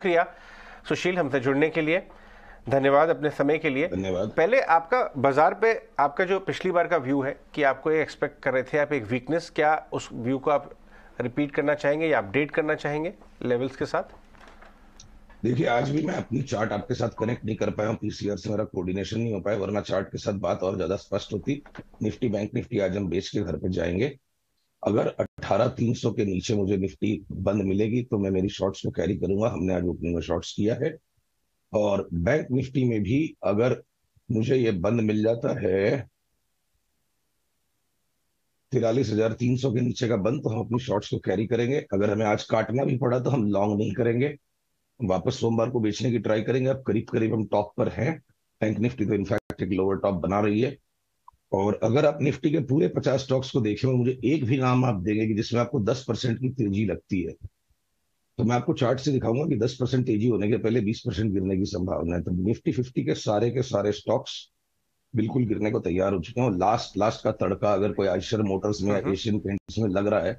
शुक्रिया सुशील हमसे जुड़ने के लिए। धन्यवाद अपने समय के लिए। धन्यवाद। पहले आपका बाजार पे आपका जो पिछली बार का व्यू है कि आपको ये एक्सपेक्ट कर रहे थे आप एक वीकनेस, क्या उस व्यू को आप रिपीट करना चाहेंगे या अपडेट करना चाहेंगे लेवल्स के साथ? देखिए, आज भी मैं अपनी चार्ट आपके साथ कनेक्ट नहीं कर पाया हूँ, पीसीआर से मेरा कोऑर्डिनेशन नहीं हो पाया, वरना चार्ट के साथ बात और ज्यादा स्पष्ट होती। निफ्टी बैंक निफ्टी आज हम बेच के घर पे जाएंगे। अगर 18,300 के नीचे मुझे निफ्टी बंद मिलेगी तो मैं मेरी शॉर्ट्स को कैरी करूंगा। हमने आज ओपनिंग में शॉर्ट्स किया है। और बैंक निफ्टी में भी अगर मुझे ये बंद मिल जाता है 43,300 के नीचे का बंद, तो हम अपनी शॉर्ट्स को कैरी करेंगे। अगर हमें आज काटना भी पड़ा तो हम लॉन्ग नहीं करेंगे, वापस सोमवार को बेचने की ट्राई करेंगे। अब करीब करीब हम टॉप पर हैं। बैंक निफ्टी तो इनफैक्ट एक लोअर टॉप बना रही है। और अगर आप निफ्टी के पूरे 50 स्टॉक्स को देखें और मुझे एक भी नाम आप देंगे कि जिसमें आपको 10% की तेजी लगती है, तो मैं आपको चार्ट से दिखाऊंगा कि 10% तेजी होने के पहले 20% गिरने की संभावना है। तो निफ्टी 50 के सारे स्टॉक्स बिल्कुल गिरने को तैयार हो चुके हैं। और लास्ट लास्ट का तड़का अगर कोई आयशर मोटर्स में या एशियन पेंट्स में लग रहा है,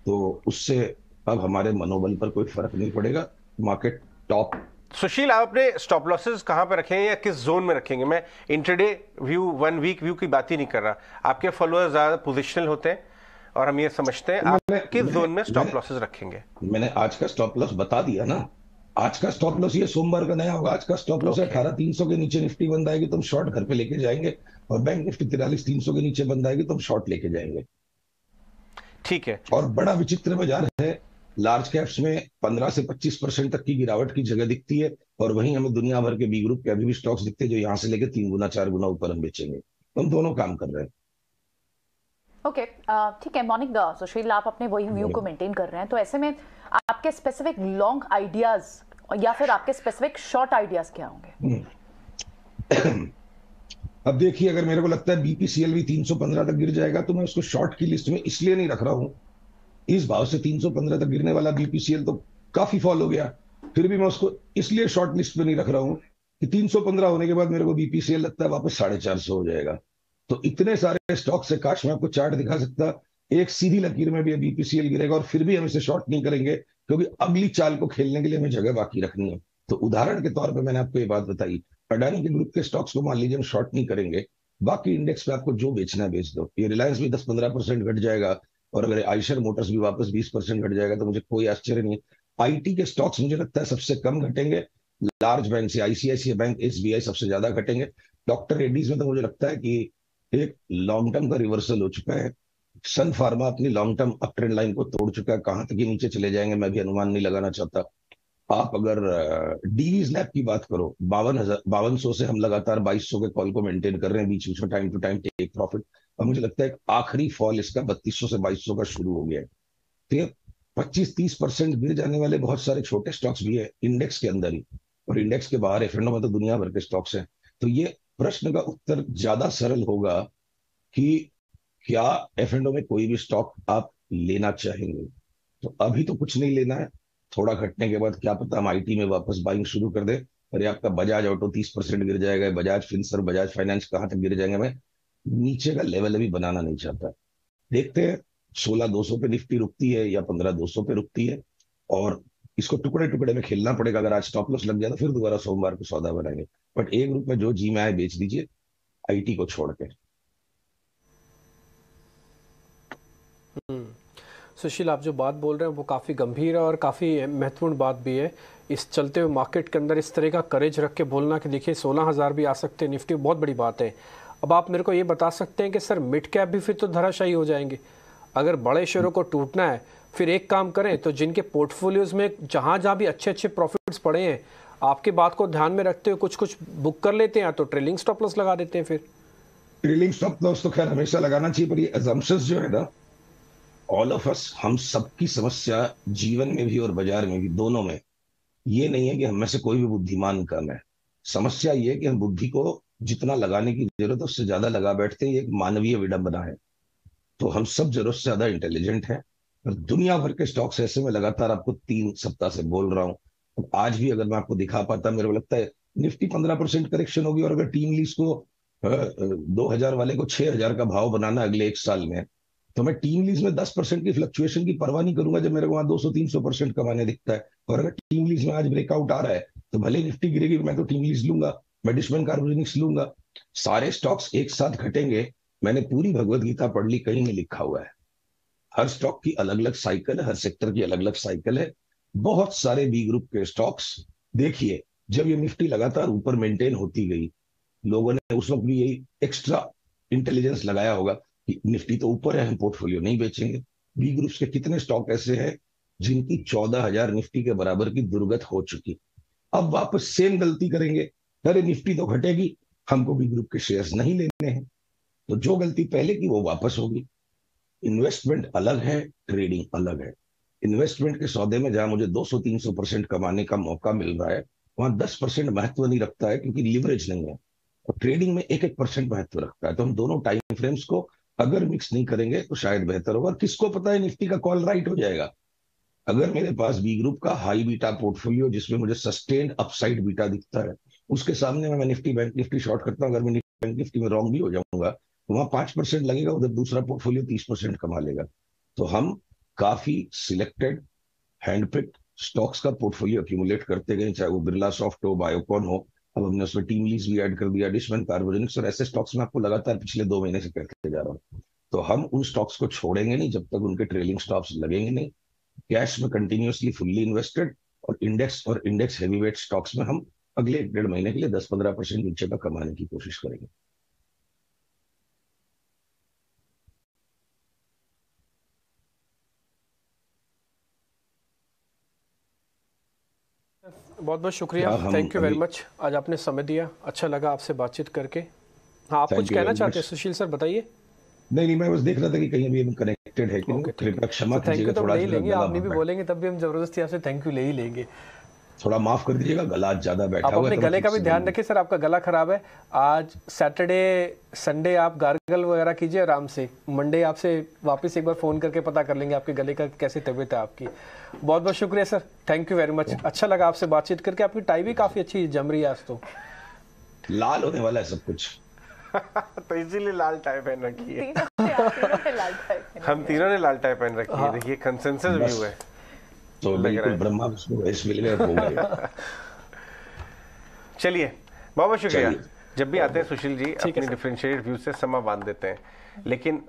तो उससे अब हमारे मनोबल पर कोई फर्क नहीं पड़ेगा। Market top. सुशील, आप अपने स्टॉप लॉसेस कहां पर रखेंगे या किस जोन में रखेंगे? मैं इंटरडे व्यू, 1 वीक व्यू की बात ही नहीं कर रहा। आपके फॉलोअर्स ज्यादा पोजिशनल होते हैं और हम ये समझते हैं, आप किस जोन में स्टॉप लॉसेस रखेंगे? मैंने आज का स्टॉप लॉस बता दिया ना। आज का स्टॉप लॉस ये सोमवार का नया होगा। आज का स्टॉप लॉस है 18,300 के नीचे निफ्टी बंद आएगी तो हम शॉर्ट घर पे लेके जाएंगे, और बैंक निफ्टी 43,300 के नीचे बंद आएगी तो हम शॉर्ट लेके जाएंगे। ठीक है। और बड़ा विचित्र बाजार है। लार्ज कैप्स में 15 से 25% तक की गिरावट की जगह दिखती है, और वहीं हमें दुनिया भर के बी ग्रुप के अभी भी स्टॉक्स दिखते हैं जो यहाँ से लेके 3 गुना 4 गुना ऊपर हम बेचेंगे। तो हम दोनों काम कर रहे हैं। ओके, ठीक है। मॉर्निंग सुशील, आप अपने वही व्यू को मेंटेन कर रहे हैं, तो ऐसे में आपके स्पेसिफिक लॉन्ग आइडियाज या फिर आपके स्पेसिफिक शॉर्ट आइडियाज क्या होंगे? अब देखिए, अगर मेरे को लगता है बीपीसीएल भी 315 तक गिर जाएगा तो मैं उसको शॉर्ट की लिस्ट में इसलिए नहीं रख रहा हूं। इस भाव से 315 तक गिरने वाला बीपीसीएल तो काफी फॉल हो गया। फिर भी मैं उसको इसलिए शॉर्ट लिस्ट पे नहीं रख रहा हूं कि 315 होने के बाद मेरे को बीपीसीएल लगता है वापस 450 हो जाएगा। तो इतने सारे स्टॉक से काश मैं आपको चार्ट दिखा सकता, एक सीधी लकीर में भी बीपीसीएल गिरेगा और फिर भी हम इसे शॉर्ट नहीं करेंगे, क्योंकि अगली चाल को खेलने के लिए हमें जगह बाकी रखनी है। तो उदाहरण के तौर पर मैंने आपको ये बात बताई, अडानी के ग्रुप के स्टॉक्स को मान लीजिए हम शॉर्ट नहीं करेंगे, बाकी इंडेक्स पे आपको जो बेचना है बेच दो। ये रिलायंस भी 10-15% घट जाएगा, और अगर आयशर मोटर्स भी वापस 20% घट जाएगा तो मुझे कोई आश्चर्य नहीं। आईटी के स्टॉक्स मुझे लगता है सबसे कम घटेंगे। लार्ज बैंक से आईसीआईसीआई बैंक, एसबीआई सबसे ज्यादा घटेंगे। डॉक्टर रेड्डीज में तो मुझे लगता है कि एक लॉन्ग टर्म का रिवर्सल हो चुका है। सन फार्मा अपनी long term up trend line को तोड़ चुका है। कहां तक ये नीचे चले जाएंगे मैं भी अनुमान नहीं लगाना चाहता। आप अगर डीवीज लैब की बात करो, 5200 से हम लगातार 2200 के कॉल को मेंटेन कर रहे हैं, बीच बीच में time to time take profit. और मुझे लगता है एक आखिरी फॉल इसका 3200 से 2200 का शुरू हो गया है। तो ये 25-30% गिर जाने वाले बहुत सारे छोटे स्टॉक्स भी है इंडेक्स के अंदर ही, और इंडेक्स के बाहर एफएनओ में तो दुनिया भर के स्टॉक्स हैं। तो ये प्रश्न का उत्तर ज्यादा सरल होगा कि क्या एफएनओ में कोई भी स्टॉक आप लेना चाहेंगे? तो अभी तो कुछ नहीं लेना है। थोड़ा घटने के बाद क्या पता हम आईटी में वापस बाइंग शुरू कर दे। अरे आपका बजाज ऑटो 30% गिर जाएगा, बजाज फिनसर, बजाज फाइनेंस कहां तक गिर जाएंगे। मैं नीचे का लेवल अभी बनाना नहीं चाहता। देखते हैं 16,200 पे निफ्टी रुकती है या 15,200 पे रुकती है, और इसको टुकड़े टुकड़े में खेलना पड़ेगा। अगर आज स्टॉप लॉस लग गया तो फिर दोबारा सोमवार को सौदा बनाएंगे। बट एक ग्रुप में जो जी में आए बेच दीजिए, आईटी को छोड़ के। सुशील, आप जो बात बोल रहे हैं वो काफ़ी गंभीर है और काफ़ी महत्वपूर्ण बात भी है। इस चलते हुए मार्केट के अंदर इस तरह का करेज रख के बोलना कि देखिए 16,000 भी आ सकते हैं निफ्टी, बहुत बड़ी बात है। अब आप मेरे को ये बता सकते हैं कि सर मिड कैप भी फिर तो धराशायी हो जाएंगे। अगर बड़े शेयरों को टूटना है, फिर एक काम करें तो जिनके पोर्टफोलियोज में जहाँ जहाँ भी अच्छे अच्छे प्रॉफिट्स पड़े हैं, आपकी बात को ध्यान में रखते हुए कुछ कुछ बुक कर लेते हैं, तो ट्रेलिंग स्टॉप लॉस लगा देते हैं। फिर ट्रेलिंग स्टॉप लॉस तो खैर हमेशा लगाना चाहिए, पर ये assumptions जो है ना, ऑल ऑफ अस, हम सबकी समस्या जीवन में भी और बाजार में भी, दोनों में, ये नहीं है कि हम में से कोई भी बुद्धिमान कम है। समस्या ये है कि हम बुद्धि को जितना लगाने की जरूरत है उससे ज्यादा लगा बैठते हैं। ये एक मानवीय विडंबना है। तो हम सब जरूरत से ज्यादा इंटेलिजेंट हैं, और दुनिया भर के स्टॉक्स ऐसे में लगातार आपको 3 सप्ताह से बोल रहा हूं। अब आज भी अगर मैं आपको दिखा पाता, मेरे को लगता है निफ्टी 15% करेक्शन होगी, और अगर टीम लीज को 2,000 वाले को 6,000 का भाव बनाना अगले 1 साल में, तो मैं टीम लीज में 10% की फ्लक्चुएशन की परवाह नहीं करूंगा जब मेरे को वहां 200-300% कमाने दिखता है। और अगर टीम लीज में आज ब्रेकआउट आ रहा है तो भले ही निफ्टी गिरेगी, मैं तो टीम लीज लूंगा, मैं डिशमन कार्बोजेनिक्स लूंगा। सारे स्टॉक्स एक साथ घटेंगे। मैंने पूरी भगवत गीता पढ़ ली, कहीं में लिखा हुआ है हर स्टॉक की अलग अलग साइकिल है, हर सेक्टर की अलग अलग साइकिल है। बहुत सारे बी ग्रुप के स्टॉक्स देखिए, जब ये निफ्टी लगातार ऊपर मेंटेन होती गई, लोगों ने उस वक्त भी यही एक्स्ट्रा इंटेलिजेंस लगाया होगा कि निफ्टी तो ऊपर है, हम पोर्टफोलियो नहीं बेचेंगे। बी ग्रुप्स के कितने स्टॉक ऐसे हैं जिनकी 14,000 निफ्टी के बराबर की दुर्गत हो चुकी, अब वापस सेम गलती करेंगे, अरे निफ्टी तो घटेगी, हमको बी ग्रुप के शेयर्स नहीं लेने हैं। तो जो गलती पहले की वो वापस होगी। इन्वेस्टमेंट अलग है, ट्रेडिंग अलग है। इन्वेस्टमेंट के सौदे में जहां मुझे 200-300% कमाने का मौका मिल रहा है, वहां 10% महत्व नहीं रखता है क्योंकि लीवरेज नहीं है। और ट्रेडिंग में 1-1% महत्व रखता है। तो हम दोनों टाइम फ्रेम्स को अगर मिक्स नहीं करेंगे तो शायद बेहतर होगा। और किसको पता है निफ्टी का कॉल राइट हो जाएगा। अगर मेरे पास बी ग्रुप का हाई बीटा पोर्टफोलियो जिसमें मुझे सस्टेन्ड अपसाइड बीटा दिखता है, उसके सामने मैं निफ्टी बैंक निफ्टी शॉर्ट करता हूँ, अगर मैं बैंक निफ्टी में रॉन्ग भी हो जाऊंगा तो वहां 5% लगेगा, उधर दूसरा पोर्टफोलियो 30% कमा लेगा। तो हम काफी सिलेक्टेड हैंडपिक्ड स्टॉक्स का पोर्टफोलियो एक्यूमुलेट करते गए, चाहे वो बिरला सॉफ्ट हो, बायोकॉन हो, अब हमने उसमें टीम लीज भी ऐड कर दिया, डिशमन कार्बोजेनिक्स, और ऐसे स्टॉक्स में आपको लगातार पिछले 2 महीने से कहते जा रहा हूँ। तो हम उन स्टॉक्स को छोड़ेंगे नहीं जब तक उनके ट्रेलिंग स्टॉप्स लगेंगे नहीं। कैश में कंटिन्यूअसली फुल्ली इन्वेस्टेड, और इंडेक्स हैवीवेट स्टॉक्स में हम अगले 1-1.5 महीने के लिए 10-15% नीचे का कमाने की कोशिश करेंगे। बहुत बहुत शुक्रिया, थैंक यू वेरी मच। आज आपने समय दिया, अच्छा लगा आपसे बातचीत करके। हाँ, आप कुछ कहना चाहते हैं सुशील सर, बताइए। नहीं, मैं बस देख रहा था कि कहीं अभी कनेक्टेड है कि नहीं। कृपया क्षमा कीजिएगा, थोड़ा ले लेंगे, आप नहीं भी बोलेंगे तब भी हम जबरदस्ती आपसे थैंक यू ले ही लेंगे। थोड़ा माफ कर दीजिएगा, गला ज्यादा बैठा हुआ है। आप अपने गले का भी ध्यान रखिए सर, आपका गला खराब है। आज सैटरडे संडे आप गार्गल वगैरह कीजिए आराम से। मंडे आपसे वापस एक बार फोन करके पता कर लेंगे आपके गले का कैसी तबीयत है आपकी। बहुत बहुत शुक्रिया sir, thank you very much. अच्छा लगा आपसे बातचीत करके। आपकी टाई भी काफी अच्छी जम रही है आज, तो लाल होने वाला है सब कुछ। तो इसीलिए लाल टाई पहन रखी है। हम तीनों ने लाल टाई पहन रखी है। देखिए कंसेंसस व्यू है। तो बिल्कुल ब्रह्मा विष्णु महेश मिल गए, हो गए। चलिए, बहुत बहुत शुक्रिया। जब भी आते हैं सुशील जी अपनी डिफरेंशिएटेड व्यू से समा बांध देते हैं, लेकिन